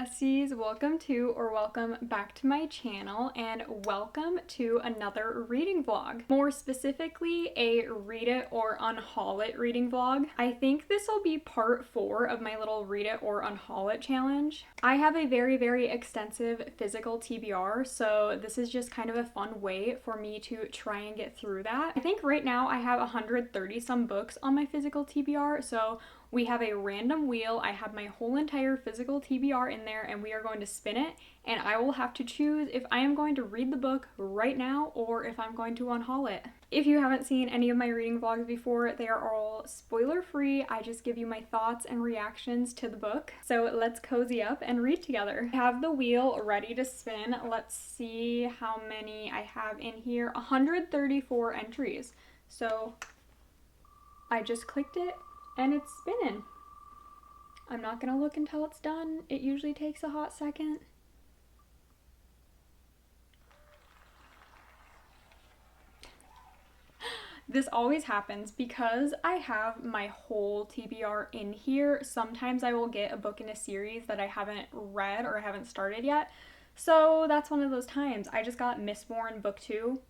besties, welcome back to my channel, and welcome to another reading vlog. More specifically, a read it or unhaul it reading vlog. I think this will be part 4 of my little read it or unhaul it challenge. I have a very extensive physical TBR, so this is just kind of a fun way for me to try and get through that. I think right now I have 130 some books on my physical TBR, so we have a random wheel. I have my whole entire physical TBR in there and we are going to spin it, and I will have to choose if I am going to read the book right now or if I'm going to unhaul it. If you haven't seen any of my reading vlogs before, they are all spoiler free. I just give you my thoughts and reactions to the book. So let's cozy up and read together. I have the wheel ready to spin. Let's see how many I have in here. 134 entries. So I just clicked it and it's spinning. I'm not gonna look until it's done. It usually takes a hot second. This always happens because I have my whole TBR in here. Sometimes I will get a book in a series that I haven't read or I haven't started yet. So that's one of those times. I just got Mistborn book 2.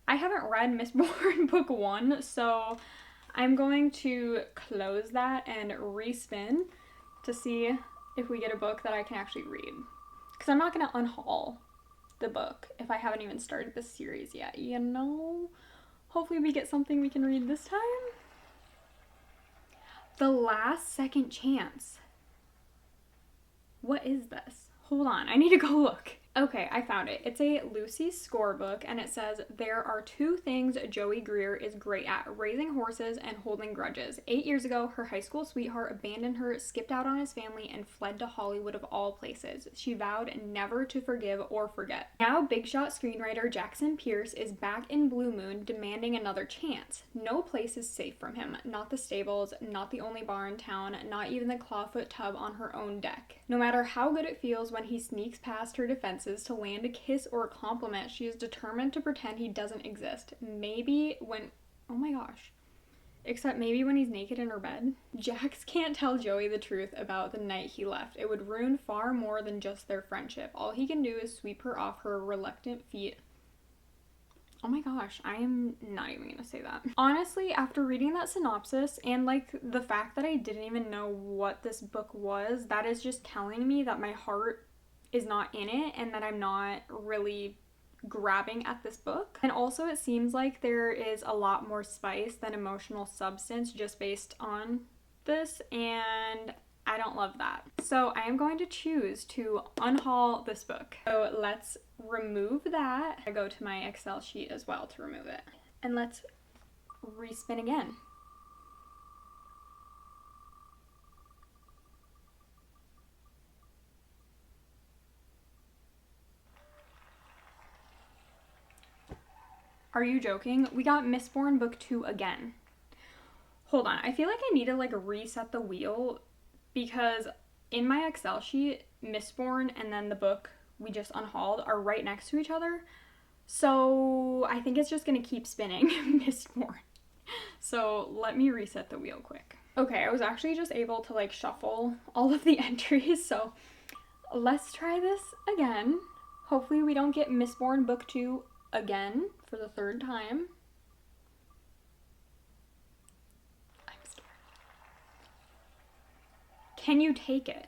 I haven't read Mistborn book 1, so I'm going to close that and respin to see if we get a book that I can actually read. Because I'm not going to unhaul the book if I haven't even started this series yet, you know? Hopefully we get something we can read this time. The Last Second Chance. What is this? Hold on, I need to go look. Okay, I found it. It's a Lucy Score book, and it says, there are 2 things Joey Greer is great at: raising horses and holding grudges. 8 years ago, her high school sweetheart abandoned her, skipped out on his family, and fled to Hollywood of all places. She vowed never to forgive or forget. Now, big shot screenwriter Jackson Pierce is back in Blue Moon, demanding another chance. No place is safe from him. Not the stables, not the only bar in town, not even the clawfoot tub on her own deck. No matter how good it feels when he sneaks past her defenses to land a kiss or a compliment, she is determined to pretend he doesn't exist. Maybe when, oh my gosh, except maybe when he's naked in her bed. Jax can't tell Joey the truth about the night he left. It would ruin far more than just their friendship. All he can do is sweep her off her reluctant feet. Oh my gosh, I am not even gonna say that. Honestly, after reading that synopsis and like the fact that I didn't even know what this book was, that is just telling me that my heart is not in it and that I'm not really grabbing at this book. And also it seems like there is a lot more spice than emotional substance just based on this, and I don't love that. So I am going to choose to unhaul this book. So let's remove that. I go to my Excel sheet as well to remove it. And let's respin again. Are you joking? We got Mistborn book 2 again. Hold on, I feel like I need to like reset the wheel because in my Excel sheet, Mistborn and then the book we just unhauled are right next to each other. So I think it's just gonna keep spinning Mistborn. So let me reset the wheel quick. Okay, I was actually just able to like shuffle all of the entries, so let's try this again. Hopefully we don't get Mistborn book 2 again for the 3rd time. I'm scared. Can You Take It?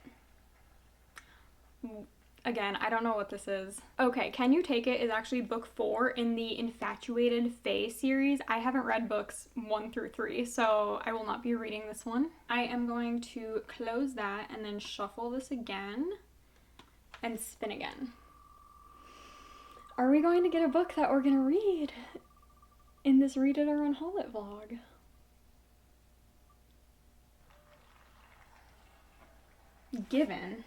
Again, I don't know what this is. Okay, Can You Take It is actually book 4 in the Infatuated Fae series. I haven't read books 1 through 3, so I will not be reading this one. I am going to close that and then shuffle this again and spin again. Are we going to get a book that we're going to read in this Read It or Unhaul It vlog? Given.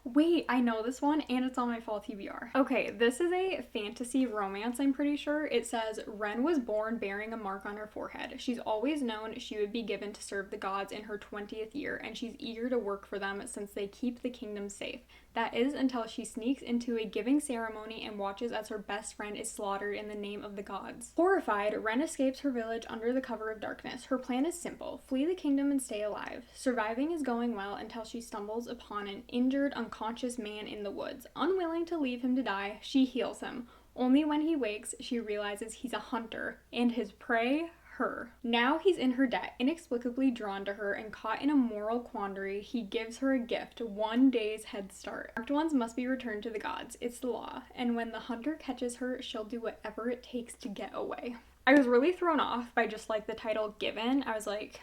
Wait, I know this one and it's on my fall TBR. Okay, this is a fantasy romance, I'm pretty sure. It says, Ren was born bearing a mark on her forehead. She's always known she would be given to serve the gods in her 20th year, and she's eager to work for them since they keep the kingdom safe. That is until she sneaks into a giving ceremony and watches as her best friend is slaughtered in the name of the gods. Horrified, Ren escapes her village under the cover of darkness. Her plan is simple: flee the kingdom and stay alive. Surviving is going well until she stumbles upon an injured, unconscious unconscious man in the woods. Unwilling to leave him to die, she heals him. Only when he wakes, she realizes he's a hunter, and his prey, her. Now he's in her debt, inexplicably drawn to her, and caught in a moral quandary, he gives her a gift, 1 day's head start. Marked ones must be returned to the gods. It's the law. And when the hunter catches her, she'll do whatever it takes to get away. I was really thrown off by just like the title Given. I was like,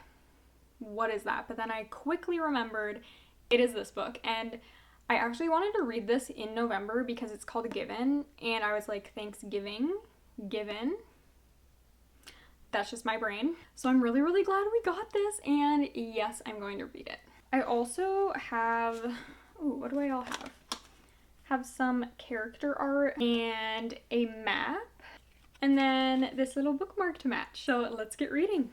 what is that? But then I quickly remembered it is this book, and I actually wanted to read this in November because it's called Given, and I was like, Thanksgiving, Given. That's just my brain. So I'm really, really glad we got this, and yes, I'm going to read it. I also have, what do I all have? Have some character art and a map, and then this little bookmark to match. So let's get reading.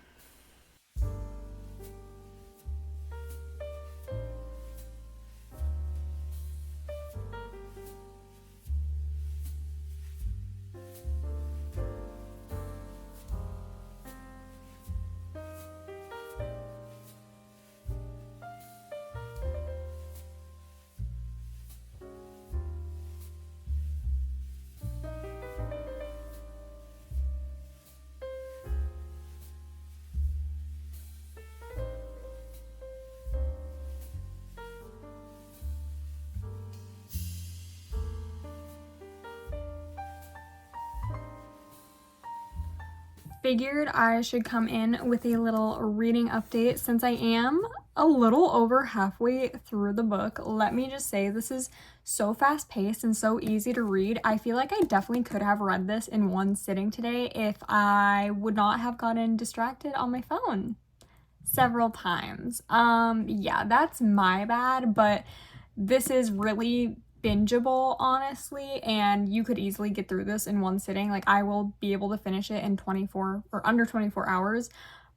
Figured I should come in with a little reading update since I am a little over halfway through the book. Let me just say, this is so fast-paced and so easy to read. I feel like I definitely could have read this in one sitting today if I would not have gotten distracted on my phone several times. Yeah, that's my bad, but this is really bingeable, honestly, and you could easily get through this in one sitting. Like, I will be able to finish it in 24 or under 24 hours.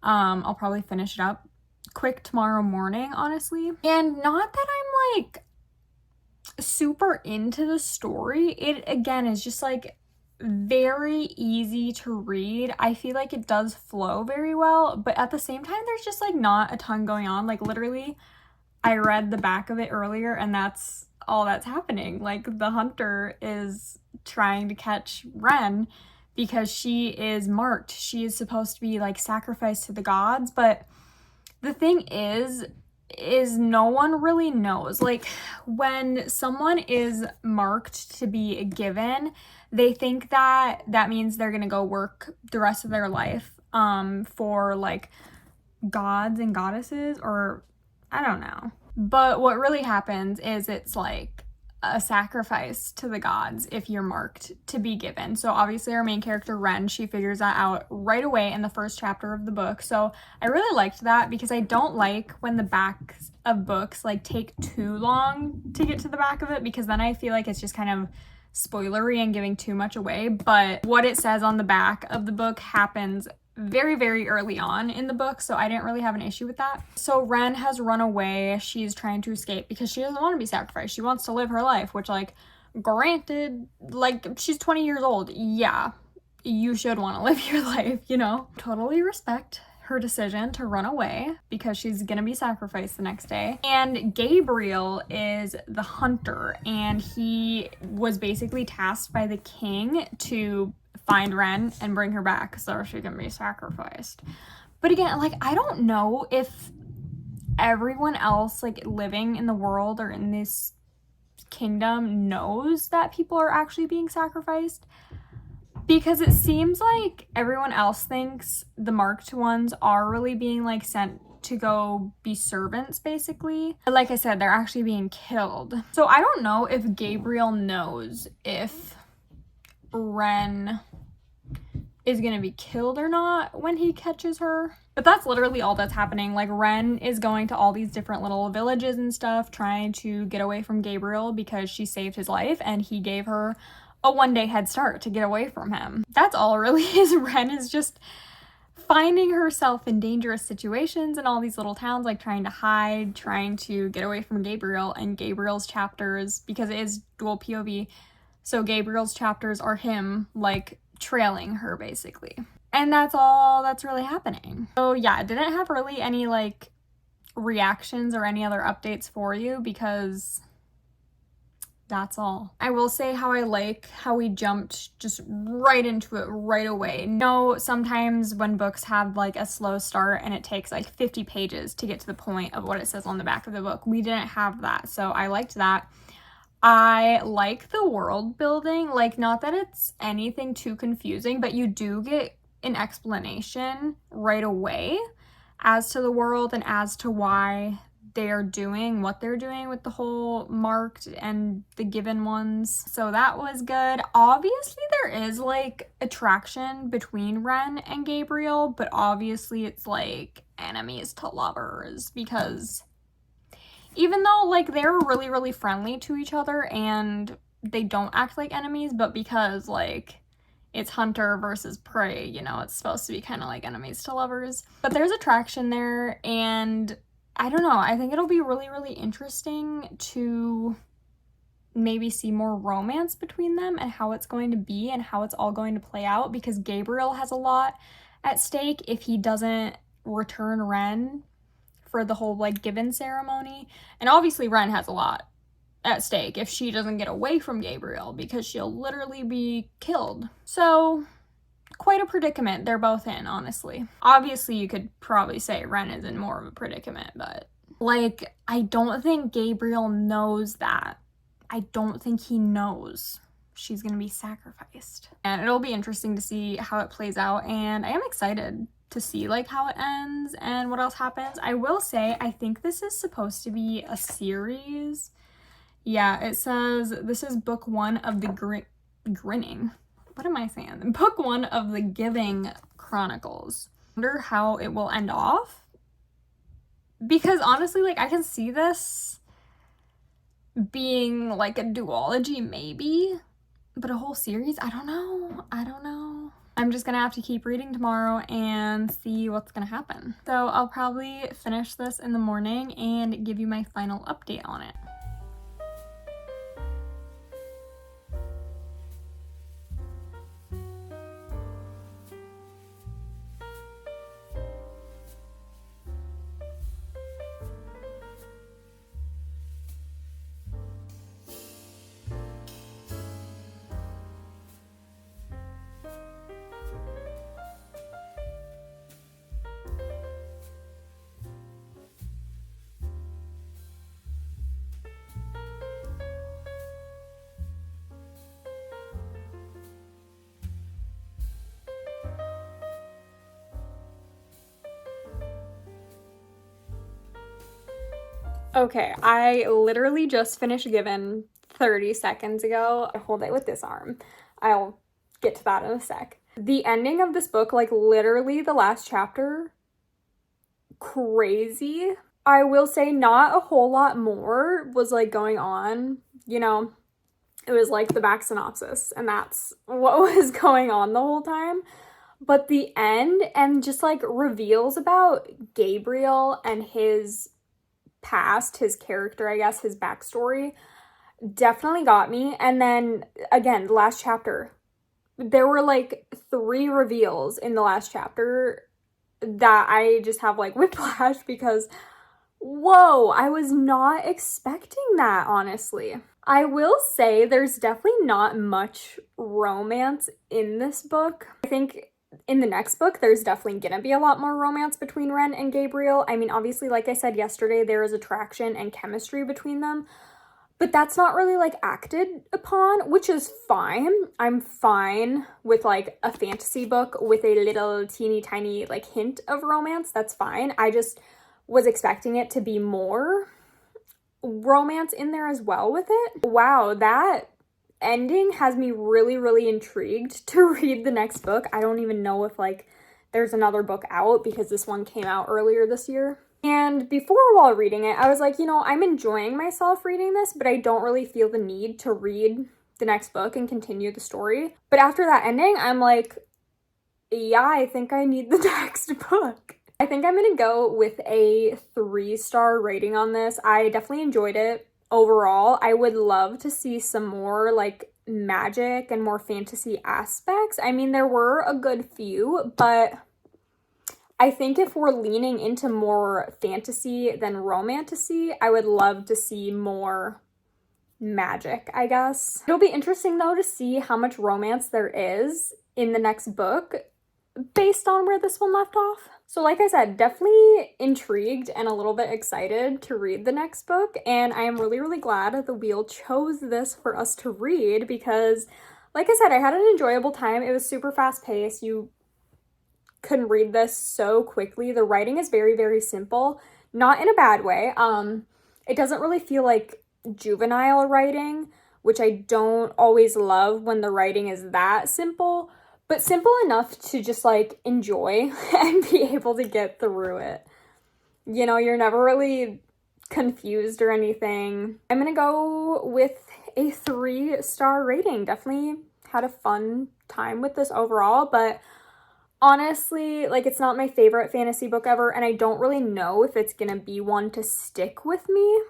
I'll probably finish it up quick tomorrow morning, honestly. And not that I'm like super into the story. It again is just like very easy to read. I feel like it does flow very well, but at the same time there's just like not a ton going on. Like, literally I read the back of it earlier and that's all that's happening. Like, the hunter is trying to catch Ren because she is marked. She is supposed to be like sacrificed to the gods, but the thing is no one really knows. Like, when someone is marked to be given, they think that that means they're gonna go work the rest of their life for like gods and goddesses, or I don't know. But what really happens is it's like a sacrifice to the gods if you're marked to be given. So obviously our main character, Ren, she figures that out right away in the first chapter of the book. So I really liked that because I don't like when the backs of books like take too long to get to the back of it, because then I feel like it's just kind of spoilery and giving too much away. But what it says on the back of the book happens very, very early on in the book, so I didn't really have an issue with that. So Ren has run away. She's trying to escape because she doesn't want to be sacrificed. She wants to live her life, which, like, granted, like, she's 20 years old. Yeah, you should want to live your life, you know? Totally respect her decision to run away because she's gonna be sacrificed the next day. And Gabriel is the hunter, and he was basically tasked by the king to find Ren and bring her back so she can be sacrificed. But again, like, I don't know if everyone else like living in the world or in this kingdom knows that people are actually being sacrificed, because it seems like everyone else thinks the marked ones are really being like sent to go be servants, basically. But like I said, they're actually being killed. So I don't know if Gabriel knows if Ren is gonna be killed or not when he catches her. But that's literally all that's happening. Like, Ren is going to all these different little villages and stuff trying to get away from Gabriel because she saved his life and he gave her a 1-day head start to get away from him. That's all really is. Ren is just finding herself in dangerous situations in all these little towns, like trying to hide, trying to get away from Gabriel. And Gabriel's chapters, because it is dual POV, so Gabriel's chapters are him like trailing her, basically. And that's all that's really happening. So yeah, I didn't have really any like reactions or any other updates for you because That's all. I will say how I like how we jumped just right into it right away. No, sometimes when books have like a slow start and it takes like 50 pages to get to the point of what it says on the back of the book. We didn't have that, so I liked that. I like the world building, like not that it's anything too confusing, but you do get an explanation right away as to the world and as to why they're doing what they're doing with the whole marked and the given ones. So that was good. Obviously there is like attraction between Ren and Gabriel, but obviously it's like enemies to lovers, because even though like they're really, really friendly to each other and they don't act like enemies, but because like it's hunter versus prey, you know, it's supposed to be kind of like enemies to lovers. But there's attraction there, and I don't know, I think it'll be really, really interesting to maybe see more romance between them and how it's going to be and how it's all going to play out, because Gabriel has a lot at stake if he doesn't return Ren for the whole like given ceremony. And obviously Ren has a lot at stake if she doesn't get away from Gabriel, because she'll literally be killed. So quite a predicament they're both in, honestly. Obviously you could probably say Ren is in more of a predicament, but like I don't think Gabriel knows that. I don't think he knows she's gonna be sacrificed. And it'll be interesting to see how it plays out, and I am excited to see like how it ends and what else happens. I will say I think this is supposed to be a series. Yeah, it says this is book 1 of the grinning. What am I saying? Book 1 of the Giving Chronicles. I wonder how it will end off, because honestly, like I can see this being like a duology maybe, but a whole series, I don't know. I'm just gonna have to keep reading tomorrow and see what's gonna happen. So I'll probably finish this in the morning and give you my final update on it. Okay, I literally just finished Given 30 seconds ago. I hold it with this arm. I'll get to that in a sec. The ending of this book, like literally the last chapter, crazy. I will say not a whole lot more was like going on, you know. It was like the back synopsis, and that's what was going on the whole time. But the end and just like reveals about Gabriel and his past, his character, I guess, his backstory, definitely got me. And then again, the last chapter, there were like 3 reveals in the last chapter that I just have like whiplash, because whoa, I was not expecting that, honestly. I will say there's definitely not much romance in this book. I think in the next book, there's definitely gonna be a lot more romance between Ren and Gabriel. I mean, obviously, like I said yesterday, there is attraction and chemistry between them, but that's not really like acted upon, which is fine. I'm fine with like a fantasy book with a little teeny tiny like hint of romance. That's fine. I just was expecting it to be more romance in there as well with it. Wow, that ending has me really, really intrigued to read the next book. I don't even know if like there's another book out, because this one came out earlier this year. And before, while reading it, I was like, you know, I'm enjoying myself reading this, but I don't really feel the need to read the next book and continue the story. But after that ending, I'm like, yeah, I think I need the next book. I think I'm gonna go with a 3-star rating on this. I definitely enjoyed it overall. I would love to see some more like magic and more fantasy aspects. I mean, there were a good few, but I think if we're leaning into more fantasy than romantasy, I would love to see more magic, I guess. It'll be interesting though to see how much romance there is in the next book based on where this one left off. So like I said, definitely intrigued and a little bit excited to read the next book, and I am really, really glad that the Wheel chose this for us to read because, like I said, I had an enjoyable time. It was super fast paced. You couldn't read this so quickly. The writing is very, very simple, not in a bad way. It doesn't really feel like juvenile writing, which I don't always love when the writing is that simple, but simple enough to just like enjoy and be able to get through it. You know, you're never really confused or anything. I'm gonna go with a 3-star rating. Definitely had a fun time with this overall, but honestly, like, it's not my favorite fantasy book ever, and I don't really know if it's gonna be one to stick with me.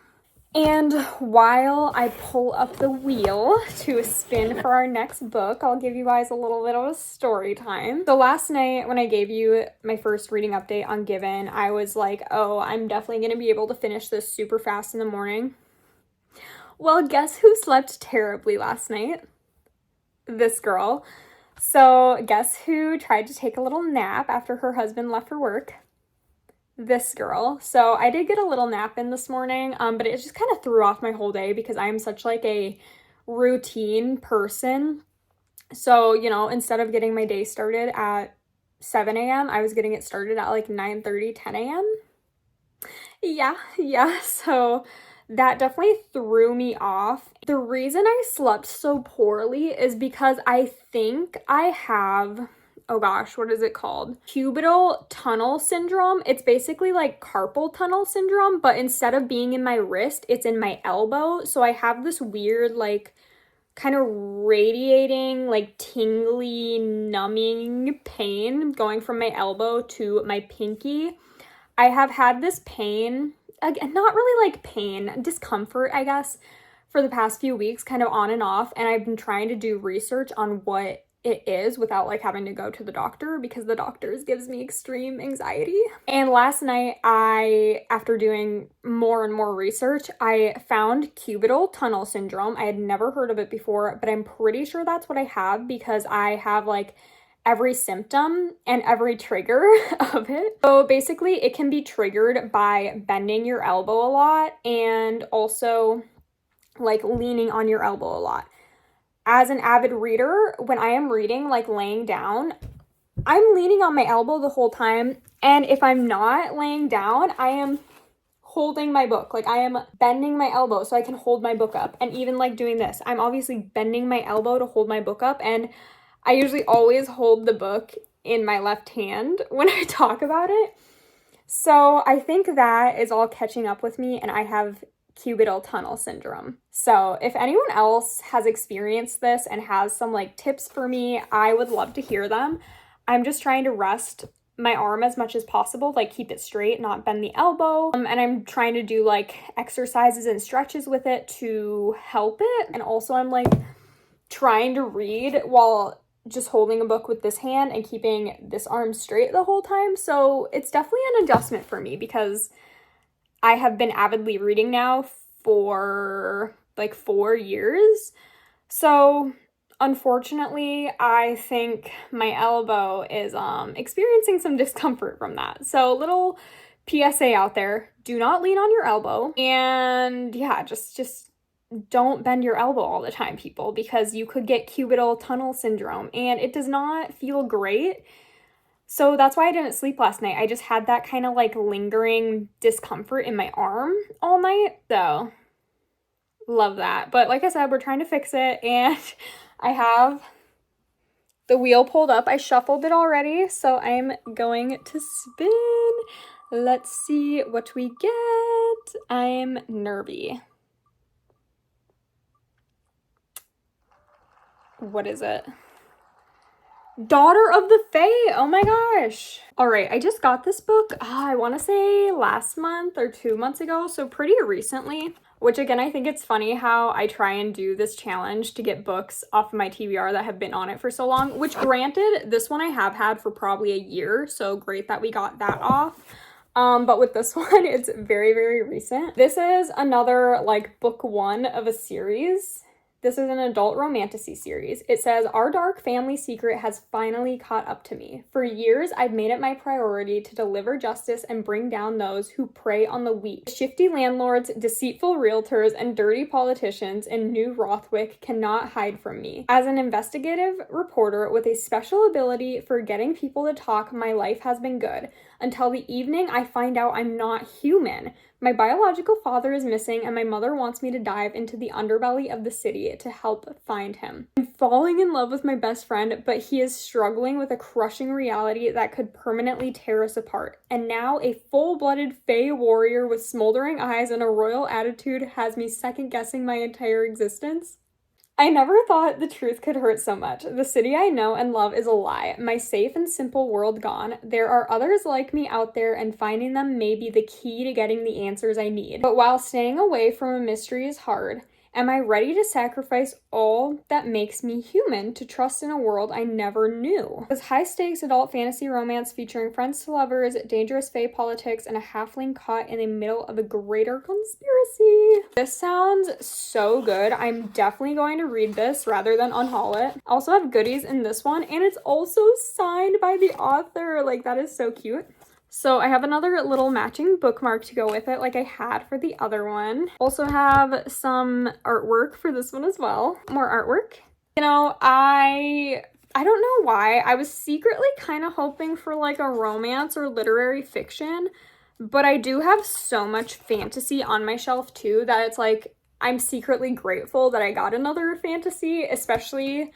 And while I pull up the wheel to spin for our next book, I'll give you guys a little bit of a story time. So last night when I gave you my first reading update on Given, I was like, oh, I'm definitely going to be able to finish this super fast in the morning. Well, guess who slept terribly last night? This girl. So guess who tried to take a little nap after her husband left for work? This girl. So I did get a little nap in this morning, but it just kind of threw off my whole day because I am such like a routine person. So, you know, instead of getting my day started at 7 a.m., I was getting it started at like 9:30, 10 a.m. Yeah. So that definitely threw me off. The reason I slept so poorly is because I think I have, oh gosh, what is it called? Cubital tunnel syndrome. It's basically like carpal tunnel syndrome, but instead of being in my wrist, it's in my elbow. So I have this weird, like, kind of radiating, like, tingly, numbing pain going from my elbow to my pinky. I have had this pain, again, not really like pain, discomfort, I guess, for the past few weeks, kind of on and off, and I've been trying to do research on what it is without like having to go to the doctor because the doctors gives me extreme anxiety. And last night after doing more and more research, I found cubital tunnel syndrome. I had never heard of it before, but I'm pretty sure that's what I have because I have like every symptom and every trigger of it. So basically it can be triggered by bending your elbow a lot and also like leaning on your elbow a lot. As an avid reader, when I am reading, like laying down, I'm leaning on my elbow the whole time. And if I'm not laying down, I am holding my book. Like I am bending my elbow so I can hold my book up. And even like doing this, I'm obviously bending my elbow to hold my book up. And I usually always hold the book in my left hand when I talk about it. So I think that is all catching up with me, and I have cubital tunnel syndrome. So if anyone else has experienced this and has some like tips for me, I would love to hear them. I'm just trying to rest my arm as much as possible, like keep it straight, not bend the elbow. And I'm trying to do like exercises and stretches with it to help it. And also I'm like trying to read while just holding a book with this hand and keeping this arm straight the whole time. So it's definitely an adjustment for me because I have been avidly reading now for like 4 years. So unfortunately, I think my elbow is experiencing some discomfort from that. So little PSA out there, do not lean on your elbow. And yeah, just don't bend your elbow all the time, people, because you could get cubital tunnel syndrome and it does not feel great. So that's why I didn't sleep last night. I just had that kind of like lingering discomfort in my arm all night. So love that. But like I said, we're trying to fix it, and I have the wheel pulled up. I shuffled it already, so I'm going to spin. Let's see what we get. I'm nervy. What is it? Daughter of the Fae. Oh my gosh. All right, I just got this book, I want to say last month or 2 months ago, so pretty recently, which again, I think it's funny how I try and do this challenge to get books off of my TBR that have been on it for so long, which granted, this one I have had for probably a year, so great that we got that off. But with this one, it's very, very recent. This is another like book one of a series. This is an adult romantasy series. It says, our dark family secret has finally caught up to me. For years, I've made it my priority to deliver justice and bring down those who prey on the weak. Shifty landlords, deceitful realtors, and dirty politicians in New Rothwick cannot hide from me. As an investigative reporter with a special ability for getting people to talk, my life has been good. Until the evening I find out I'm not human. My biological father is missing, and my mother wants me to dive into the underbelly of the city to help find him. I'm falling in love with my best friend, but he is struggling with a crushing reality that could permanently tear us apart. And now a full-blooded fae warrior with smoldering eyes and a royal attitude has me second-guessing my entire existence. I never thought the truth could hurt so much. The city I know and love is a lie. My safe and simple world gone. There are others like me out there, and finding them may be the key to getting the answers I need. But while staying away from a mystery is hard, am I ready to sacrifice all that makes me human to trust in a world I never knew? This high-stakes adult fantasy romance featuring friends to lovers, dangerous fae politics, and a halfling caught in the middle of a greater conspiracy. This sounds so good. I'm definitely going to read this rather than unhaul it. I also have goodies in this one, and it's also signed by the author. Like, that is so cute. So I have another little matching bookmark to go with it like I had for the other one. Also have some artwork for this one as well. More artwork. You know, I don't know why. I was secretly kind of hoping for like a romance or literary fiction, but I do have so much fantasy on my shelf too that it's like I'm secretly grateful that I got another fantasy, especially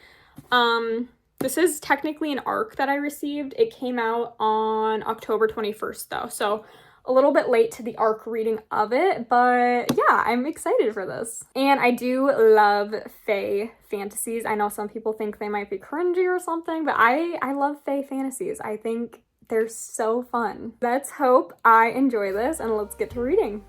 this is technically an ARC that I received. It came out on October 21st though, so a little bit late to the ARC reading of it, but yeah, I'm excited for this. And I do love fae fantasies. I know some people think they might be cringy or something, but I love fae fantasies. I think they're so fun. Let's hope I enjoy this, and let's get to reading.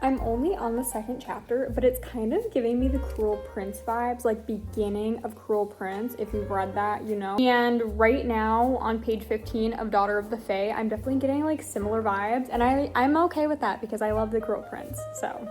I'm only on the second chapter, but it's kind of giving me the Cruel Prince vibes, like beginning of Cruel Prince, if you've read that, you know. And right now on page 15 of Daughter of the Fae, I'm definitely getting like similar vibes, and I'm okay with that because I love the Cruel Prince, so.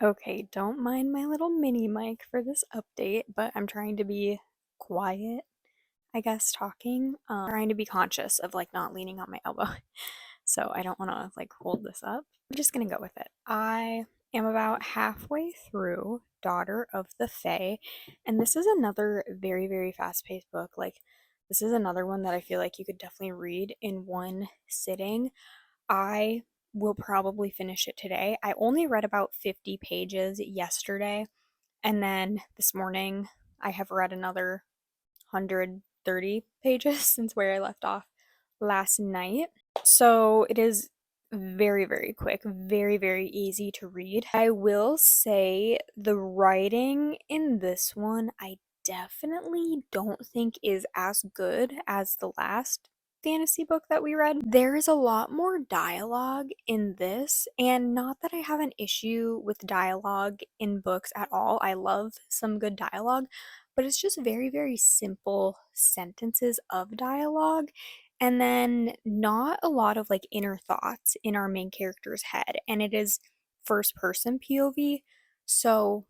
Okay, don't mind my little mini mic for this update, but I'm trying to be quiet, I guess, talking. Trying to be conscious of like not leaning on my elbow. So I don't want to like hold this up. I'm just gonna go with it. I am about halfway through Daughter of the Fae, and this is another very, very fast-paced book. Like, this is another one that I feel like you could definitely read in one sitting. I will probably finish it today. I only read about 50 pages yesterday, and then this morning I have read another 130 pages since where I left off last night. So it is very, very quick, very, very easy to read. I will say the writing in this one, I definitely don't think is as good as the last fantasy book that we read. There is a lot more dialogue in this, and not that I have an issue with dialogue in books at all. I love some good dialogue, but it's just very, very simple sentences of dialogue, and then not a lot of like inner thoughts in our main character's head, and it is first person POV. So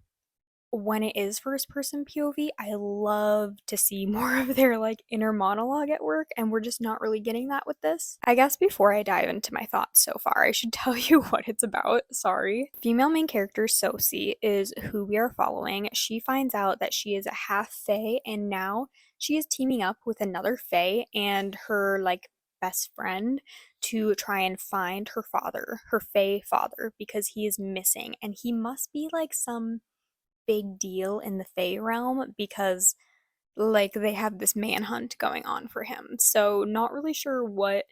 when it is first person POV, I love to see more of their like inner monologue at work, and we're just not really getting that with this. I guess before I dive into my thoughts so far, I should tell you what it's about. Sorry. Female main character Sosie is who we are following. She finds out that she is a half fae, and now she is teaming up with another fae and her like best friend to try and find her father, her fae father, because he is missing, and he must be like some big deal in the fae realm because like they have this manhunt going on for him. So not really sure what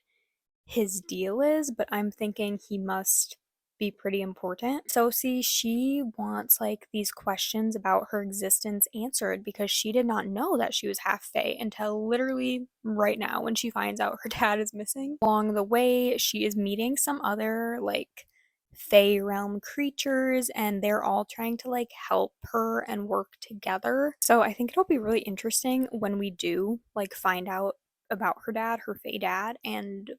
his deal is, but I'm thinking he must be pretty important. So see, she wants like these questions about her existence answered because she did not know that she was half fae until literally right now when she finds out her dad is missing. Along the way, she is meeting some other like fae realm creatures and they're all trying to like help her and work together. So I think it'll be really interesting when we do like find out about her dad, her fae dad, and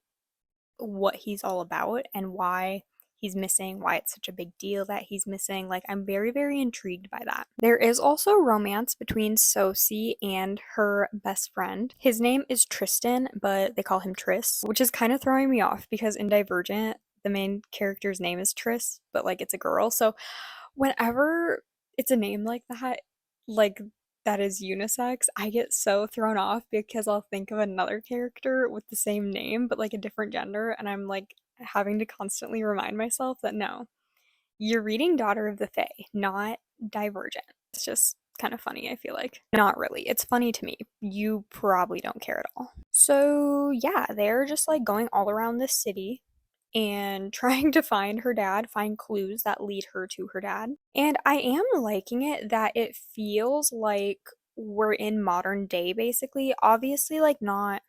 what he's all about and why he's missing, why it's such a big deal that he's missing. Like, I'm very, very intrigued by that. There is also romance between Sosie and her best friend. His name is Tristan, but they call him Tris, which is kind of throwing me off because in Divergent, the main character's name is Tris, but like it's a girl. So whenever it's a name like that is unisex, I get so thrown off because I'll think of another character with the same name but like a different gender, and I'm like having to constantly remind myself that no, you're reading Daughter of the Fae, not Divergent. It's just kind of funny, I feel like. Not really. It's funny to me. You probably don't care at all. So, yeah, they're just like going all around this city and trying to find her dad, find clues that lead her to her dad. And I am liking it that it feels like we're in modern day basically. Obviously, like not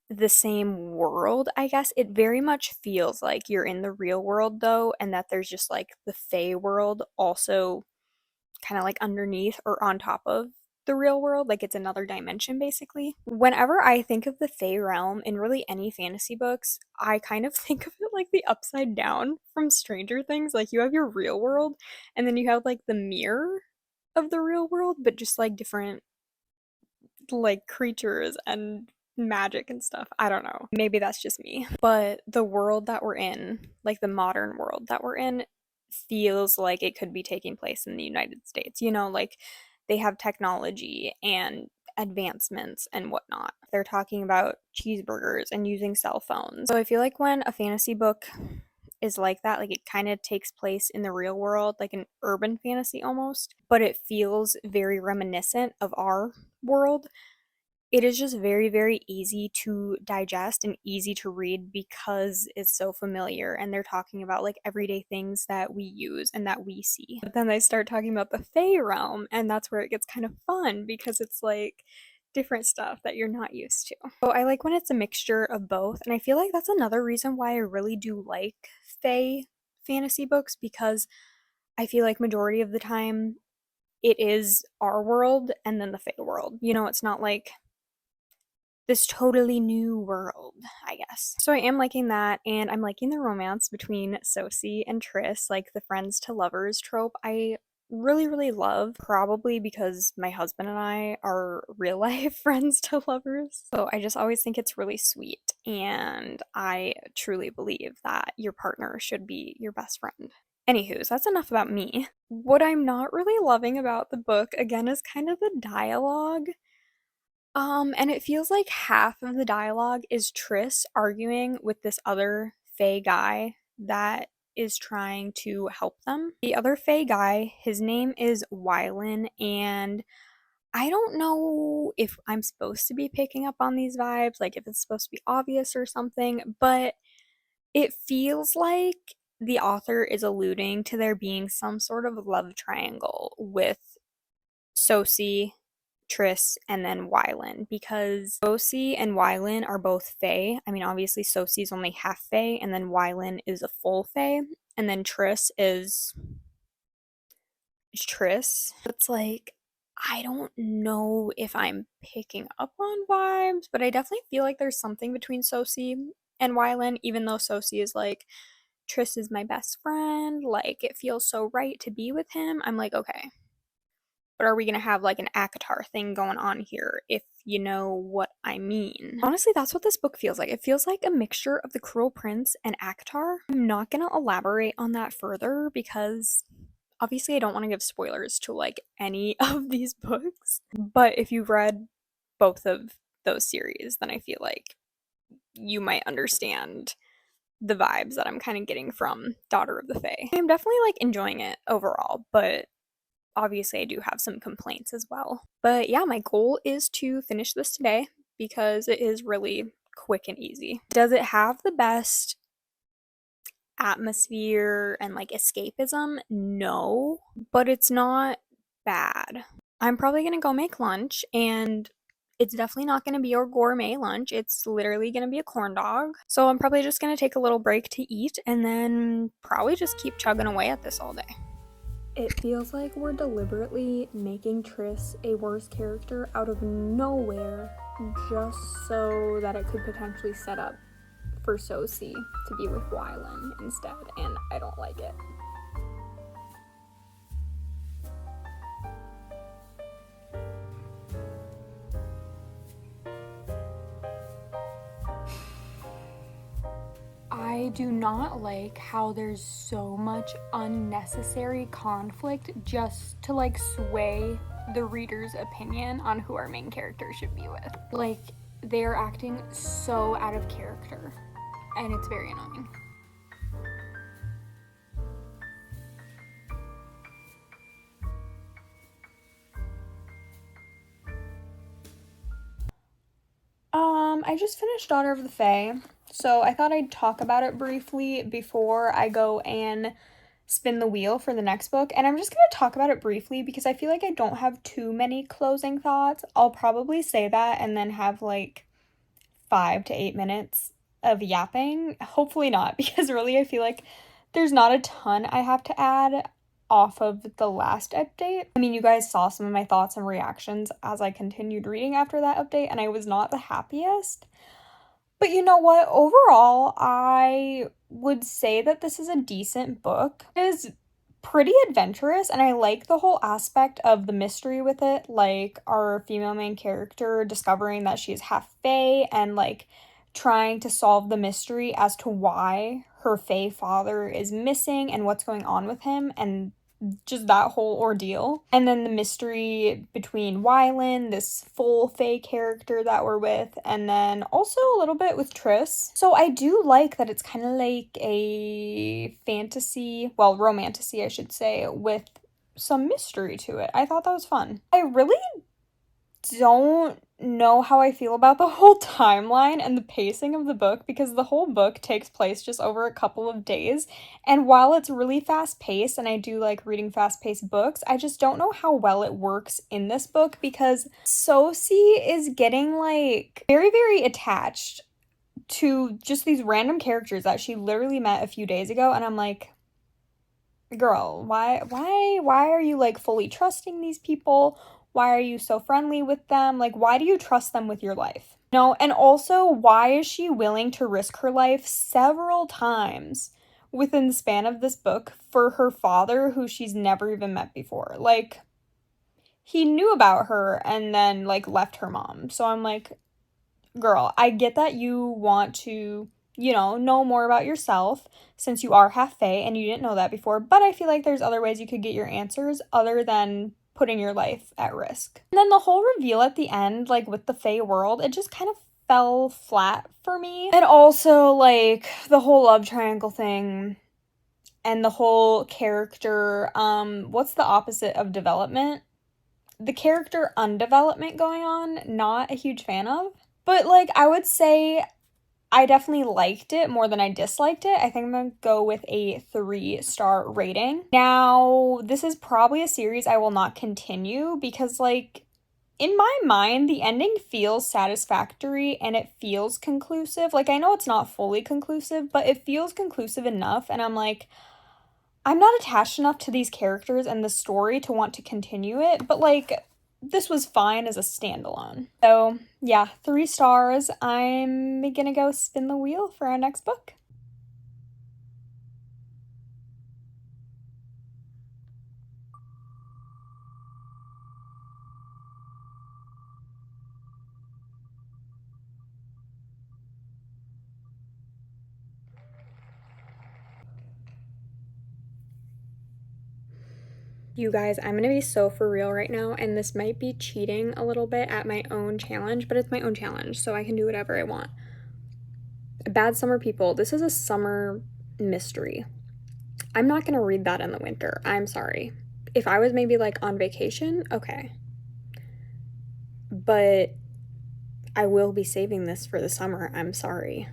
the same world, I guess. It very much feels like you're in the real world though, and that there's just like the Fae world also kind of like underneath or on top of the real world, like it's another dimension basically. Whenever I think of the Fae realm in really any fantasy books, I kind of think of it like the upside down from Stranger Things. Like you have your real world and then you have like the mirror of the real world, but just like different like creatures and magic and stuff. I don't know. Maybe that's just me. But the world that we're in, like the modern world that we're in, feels like it could be taking place in the United States. You know, like they have technology and advancements and whatnot. They're talking about cheeseburgers and using cell phones. So I feel like when a fantasy book is like that, like it kind of takes place in the real world, like an urban fantasy almost, but it feels very reminiscent of our world. It is just very, very easy to digest and easy to read because it's so familiar and they're talking about like everyday things that we use and that we see. But then they start talking about the Fae realm, and that's where it gets kind of fun because it's like different stuff that you're not used to. So I like when it's a mixture of both, and I feel like that's another reason why I really do like Fae fantasy books because I feel like majority of the time it is our world and then the Fae world. You know, it's not like this totally new world, I guess. So I am liking that, and I'm liking the romance between Sosie and Tris, like the friends to lovers trope. I really, really love, probably because my husband and I are real life friends to lovers. So I just always think it's really sweet, and I truly believe that your partner should be your best friend. Anywho, that's enough about me. What I'm not really loving about the book, again, is kind of the dialogue. And it feels like half of the dialogue is Triss arguing with this other Fae guy that is trying to help them. The other Fae guy, his name is Wylan, and I don't know if I'm supposed to be picking up on these vibes, like if it's supposed to be obvious or something, but it feels like the author is alluding to there being some sort of love triangle with Sosie, Triss, and then Wylan because Sosie and Wylan are both Fae. I mean, obviously Sosie's only half Fae, and then Wylan is a full Fae, and then Triss is Triss. It's like I don't know if I'm picking up on vibes, but I definitely feel like there's something between Sosie and Wylan, even though Sosie is like Triss is my best friend, like it feels so right to be with him. I'm like, okay, but are we going to have like an ACOTAR thing going on here, if you know what I mean? Honestly, that's what this book feels like. It feels like a mixture of The Cruel Prince and ACOTAR. I'm not going to elaborate on that further because obviously I don't want to give spoilers to like any of these books. But if you've read both of those series, then I feel like you might understand the vibes that I'm kind of getting from Daughter of the Fae. I'm definitely like enjoying it overall, but obviously I do have some complaints as well. But yeah, my goal is to finish this today because it is really quick and easy. Does it have the best atmosphere and like escapism? No, but it's not bad. I'm probably gonna go make lunch, and it's definitely not gonna be a gourmet lunch. It's literally gonna be a corn dog. So I'm probably just gonna take a little break to eat and then probably just keep chugging away at this all day. It feels like we're deliberately making Triss a worse character out of nowhere just so that it could potentially set up for Sosie to be with Wylan instead, and I don't like it. I do not like how there's so much unnecessary conflict just to like sway the reader's opinion on who our main character should be with. Like, they're acting so out of character, and it's very annoying. I just finished Daughter of the Fae, so I thought I'd talk about it briefly before I go and spin the wheel for the next book. And I'm just going to talk about it briefly because I feel like I don't have too many closing thoughts. I'll probably say that and then have like 5 to 8 minutes of yapping. Hopefully not, because really I feel like there's not a ton I have to add off of the last update. I mean, you guys saw some of my thoughts and reactions as I continued reading after that update, and I was not the happiest. But you know what? Overall, I would say that this is a decent book. It is pretty adventurous, and I like the whole aspect of the mystery with it, like our female main character discovering that she is half fae and like trying to solve the mystery as to why her fae father is missing and what's going on with him, and just that whole ordeal. And then the mystery between Wylan, this full fae character that we're with, and then also a little bit with Triss. So I do like that it's kind of like a fantasy, well, romantasy, I should say, with some mystery to it. I thought that was fun. I really don't know how I feel about the whole timeline and the pacing of the book, because the whole book takes place just over a couple of days, and while it's really fast-paced and I do like reading fast-paced books, I just don't know how well it works in this book because Sosie is getting like very, very attached to just these random characters that she literally met a few days ago, and I'm like, girl, why are you like fully trusting these people? Why are you so friendly with them? Like, why do you trust them with your life? No, and also, why is she willing to risk her life several times within the span of this book for her father, who she's never even met before? Like, he knew about her and then, like, left her mom. So I'm like, girl, I get that you want to, know more about yourself since you are half fae and you didn't know that before, but I feel like there's other ways you could get your answers other than putting your life at risk. And then the whole reveal at the end, like with the fae world, it just kind of fell flat for me. And also, like, the whole love triangle thing and the whole character, what's the opposite of development? The character undevelopment going on, not a huge fan of. But, like, I would say I definitely liked it more than I disliked it. I think I'm gonna go with a 3-star rating. Now, this is probably a series I will not continue because, like, in my mind, the ending feels satisfactory and it feels conclusive. Like, I know it's not fully conclusive, but it feels conclusive enough, and I'm like, I'm not attached enough to these characters and the story to want to continue it, but, like, this was fine as a standalone. So, yeah, 3 stars. I'm gonna go spin the wheel for our next book. You guys, I'm gonna be so for real right now, and this might be cheating a little bit at my own challenge, but it's my own challenge, so I can do whatever I want. Bad Summer People. This is a summer mystery. I'm not gonna read that in the winter. I'm sorry. If I was maybe like on vacation, okay. But I will be saving this for the summer. I'm sorry.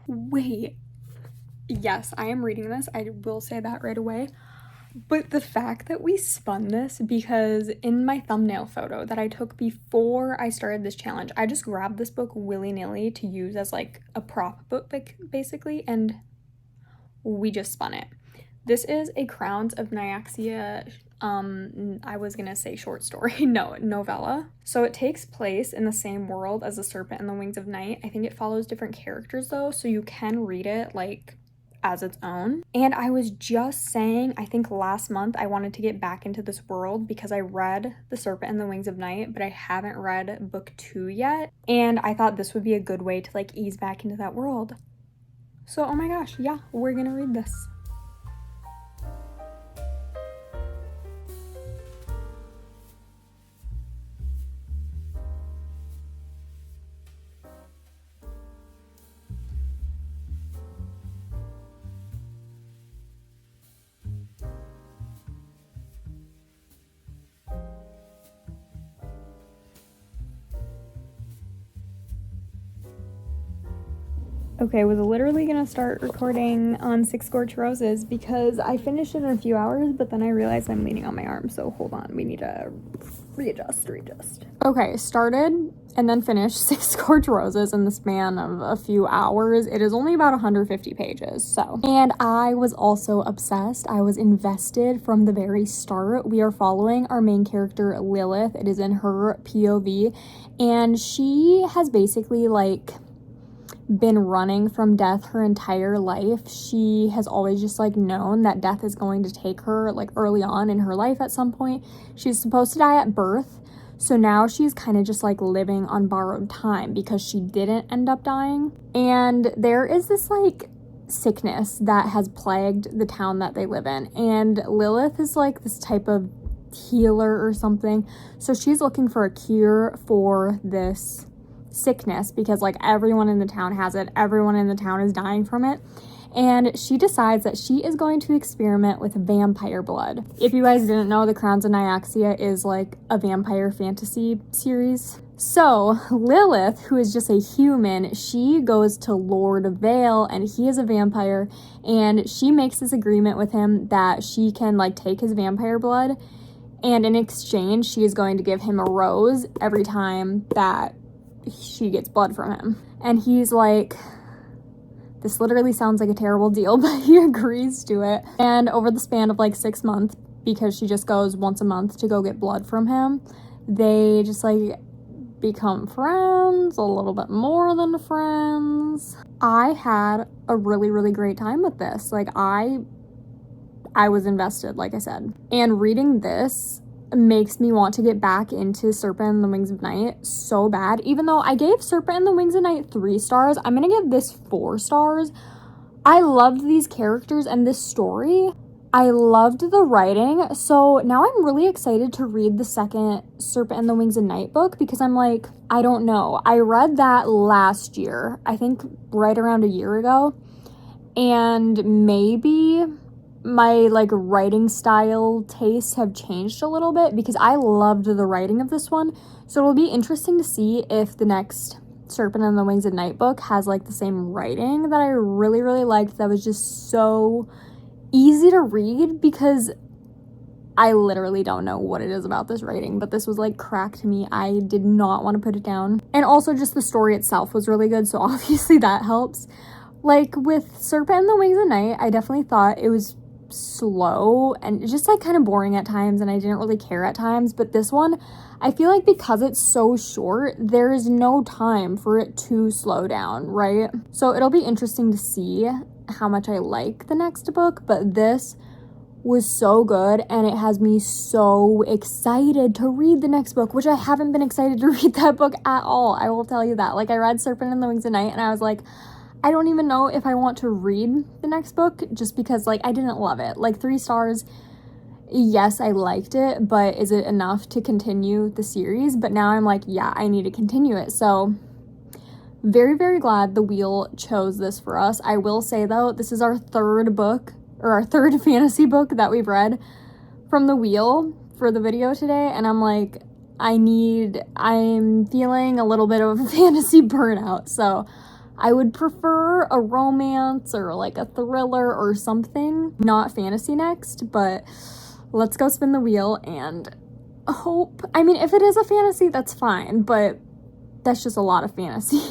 Wait. Yes, I am reading this. I will say that right away. But the fact that we spun this, because in my thumbnail photo that I took before I started this challenge, I just grabbed this book willy-nilly to use as like a prop book basically, and we just spun it. This is a Crowns of Nyaxia, I was gonna say short story, no, novella. So it takes place in the same world as The Serpent and the Wings of Night. I think it follows different characters though, so you can read it like as its own. And I was just saying, I think last month I wanted to get back into this world because I read The Serpent and the Wings of Night, but I haven't read book 2 yet. And I thought this would be a good way to like ease back into that world. So, oh my gosh, yeah, we're gonna read this. Okay, was literally gonna start recording on Six Scorched Roses because I finished it in a few hours, but then I realized I'm leaning on my arm, so hold on, we need to readjust. Okay, started and then finished Six Scorched Roses in the span of a few hours. It is only about 150 pages, so. And I was also obsessed. I was invested from the very start. We are following our main character, Lilith. It is in her POV, and she has basically like been running from death her entire life. She has always just like known that death is going to take her like early on in her life at some point. She's supposed to die at birth, so now she's kind of just like living on borrowed time because she didn't end up dying. And there is this like sickness that has plagued the town that they live in, and Lilith is like this type of healer or something, so she's looking for a cure for this sickness because like everyone in the town has it, everyone in the town is dying from it, and she decides that she is going to experiment with vampire blood. If you guys didn't know, the Crowns of Nyaxia is like a vampire fantasy series. So Lilith, who is just a human, she goes to Lord Vale, and he is a vampire, and she makes this agreement with him that she can like take his vampire blood, and in exchange she is going to give him a rose every time that she gets blood from him. And he's like, this literally sounds like a terrible deal, but he agrees to it. And over the span of like 6 months, because she just goes once a month to go get blood from him, they just like become friends, a little bit more than friends. I had a really, really great time with this. Like I was invested, like I said. And reading this makes me want to get back into Serpent and the Wings of Night so bad. Even though I gave Serpent and the Wings of Night 3 stars, I'm gonna give this 4 stars. I loved these characters and this story. I loved the writing, so now I'm really excited to read the second Serpent and the Wings of Night book because I'm like, I don't know. I read that last year, I think right around a year ago, and maybe my like writing style tastes have changed a little bit because I loved the writing of this one. So it'll be interesting to see if the next Serpent and the Wings of Night book has like the same writing that I really, really liked, that was just so easy to read, because I literally don't know what it is about this writing, but this was like crack to me. I did not want to put it down. And also just the story itself was really good, so obviously that helps. Like with Serpent and the Wings of Night, I definitely thought it was slow and just like kind of boring at times, and I didn't really care at times. But this one, I feel like because it's so short, there is no time for it to slow down, right? So it'll be interesting to see how much I like the next book, but this was so good and it has me so excited to read the next book, which I haven't been excited to read that book at all, I will tell you that. Like I read Serpent and the Wings of Night and I was like, I don't even know if I want to read the next book, just because like I didn't love it. Like 3 stars, yes, I liked it, but is it enough to continue the series? But now I'm like, yeah, I need to continue it. So very, very glad the Wheel chose this for us. I will say though, this is our third book, or our third fantasy book that we've read from the Wheel for the video today, and I'm like, I'm feeling a little bit of a fantasy burnout, so I would prefer a romance or like a thriller or something, not fantasy next, but let's go spin the wheel and hope. I mean, if it is a fantasy, that's fine, but that's just a lot of fantasy.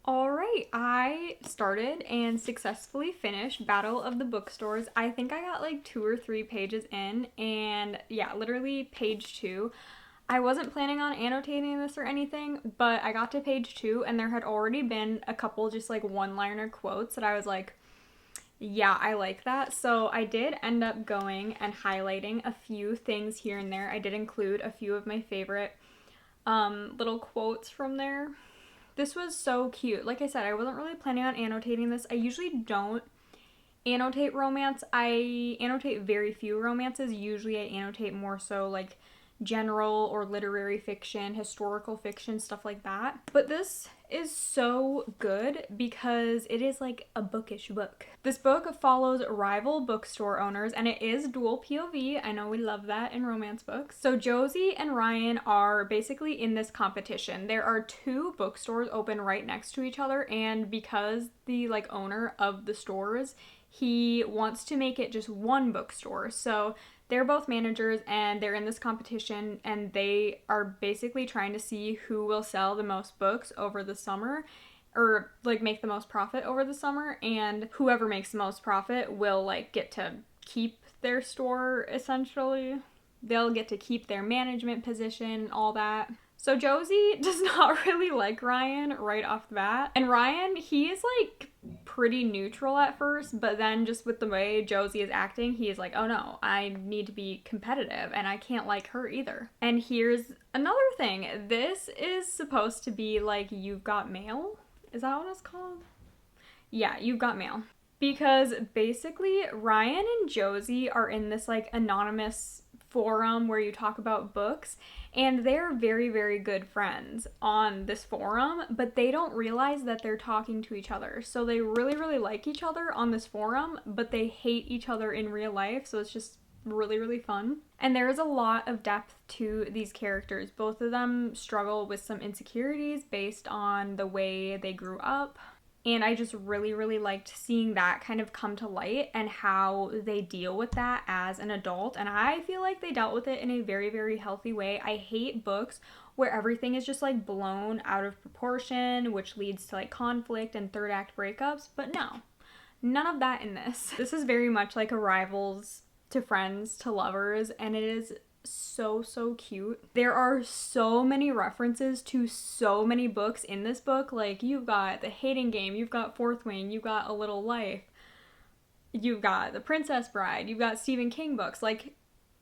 All right, I started and successfully finished Battle of the Bookstores. I think I got like 2 or 3 pages in, and yeah, literally page 2. I wasn't planning on annotating this or anything, but I got to page 2 and there had already been a couple just like one-liner quotes that I was like, yeah, I like that. So I did end up going and highlighting a few things here and there. I did include a few of my favorite little quotes from there. This was so cute. Like I said, I wasn't really planning on annotating this. I usually don't annotate romance. I annotate very few romances. Usually I annotate more so like general or literary fiction, historical fiction, stuff like that. But this is so good because it is like a bookish book. This book follows rival bookstore owners and it is dual POV. I know we love that in romance books. So Josie and Ryan are basically in this competition. There are 2 bookstores open right next to each other, and because the like owner of the stores, he wants to make it just one bookstore. So they're both managers and they're in this competition and they are basically trying to see who will sell the most books over the summer, or like make the most profit over the summer, and whoever makes the most profit will like get to keep their store essentially. They'll get to keep their management position and all that. So Josie does not really like Ryan right off the bat. And Ryan, he is like pretty neutral at first, but then just with the way Josie is acting, he is like, oh no, I need to be competitive and I can't like her either. And here's another thing. This is supposed to be like You've Got Mail. Is that what it's called? Yeah, You've Got Mail. Because basically Ryan and Josie are in this like anonymous forum where you talk about books, and they're very, very good friends on this forum, but they don't realize that they're talking to each other. So they really, really like each other on this forum, but they hate each other in real life. So it's just really, really fun. And there is a lot of depth to these characters. Both of them struggle with some insecurities based on the way they grew up. And I just really, really liked seeing that kind of come to light and how they deal with that as an adult. And I feel like they dealt with it in a very, very healthy way. I hate books where everything is just like blown out of proportion, which leads to like conflict and third act breakups. But no, none of that in this. This is very much like a rivals to friends to lovers, and it is so, so cute. There are so many references to so many books in this book. Like, you've got The Hating Game, you've got Fourth Wing, you've got A Little Life, you've got The Princess Bride, you've got Stephen King books. Like,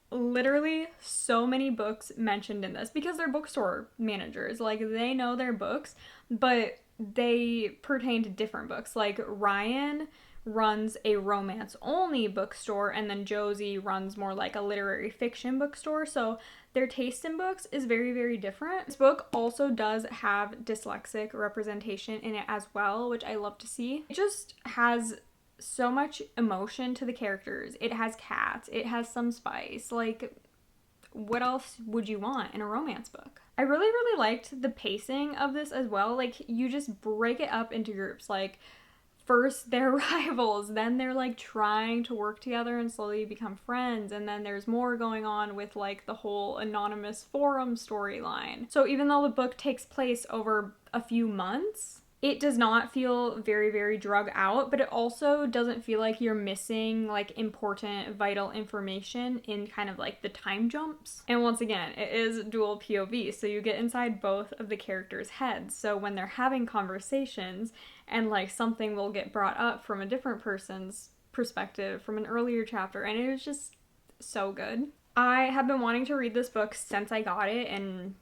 literally so many books mentioned in this because they're bookstore managers. Like, they know their books, but they pertain to different books. Like, Ryan runs a romance only bookstore, and then Josie runs more like a literary fiction bookstore. So their taste in books is very, very different. This book also does have dyslexic representation in it as well, which I love to see. It just has so much emotion to the characters. It has cats, it has some spice. Like, what else would you want in a romance book? I really, really liked the pacing of this as well. Like, you just break it up into groups. Like, first they're rivals, then they're like trying to work together and slowly become friends, and then there's more going on with like the whole anonymous forum storyline. So even though the book takes place over a few months, it does not feel very, very drug out, but it also doesn't feel like you're missing like important, vital information in kind of like the time jumps. And once again, it is dual POV, so you get inside both of the characters' heads. So when they're having conversations and like something will get brought up from a different person's perspective from an earlier chapter, and it was just so good. I have been wanting to read this book since I got it, and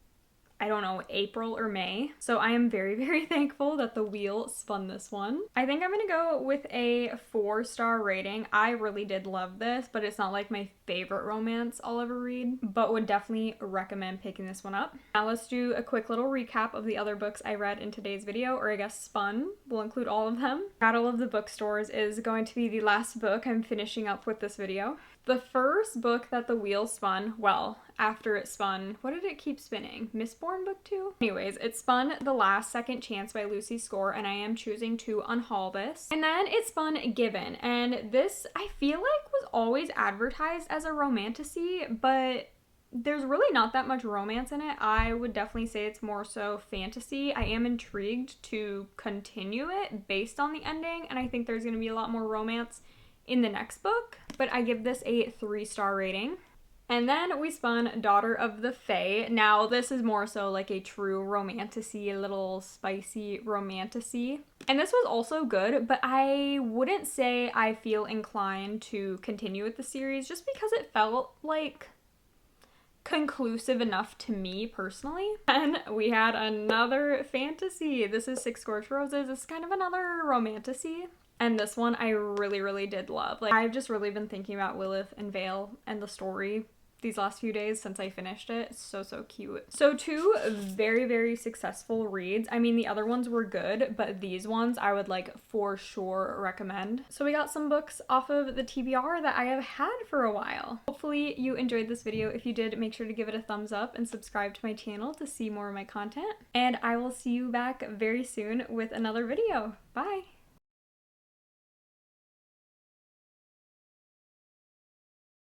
I don't know, April or May. So I am very, very thankful that the wheel spun this one. I think I'm gonna go with a 4-star rating. I really did love this, but it's not like my favorite romance I'll ever read, but would definitely recommend picking this one up. Now let's do a quick little recap of the other books I read in today's video, or I guess spun. We'll include all of them. Battle of the Bookstores is going to be the last book I'm finishing up with this video. The first book that the wheel spun, well, after it spun, what did it keep spinning? Mistborn book 2? Anyways, it spun The Last Second Chance by Lucy Score, and I am choosing to unhaul this. And then it spun Given, and this I feel like was always advertised as a romantasy, but there's really not that much romance in it. I would definitely say it's more so fantasy. I am intrigued to continue it based on the ending, and I think there's going to be a lot more romance in the next book, but I give this a 3-star rating. And then we spun Daughter of the Fae. Now this is more so like a true romantasy, a little spicy romantasy. And this was also good, but I wouldn't say I feel inclined to continue with the series just because it felt like conclusive enough to me personally. And we had another fantasy. This is Six Scorched Roses. This is kind of another romantasy. And this one I really, really did love. Like, I've just really been thinking about Lilith and Vale and the story these last few days since I finished it. It's so, so cute. So 2 very, very successful reads. I mean, the other ones were good, but these ones I would like for sure recommend. So we got some books off of the TBR that I have had for a while. Hopefully you enjoyed this video. If you did, make sure to give it a thumbs up and subscribe to my channel to see more of my content. And I will see you back very soon with another video. Bye!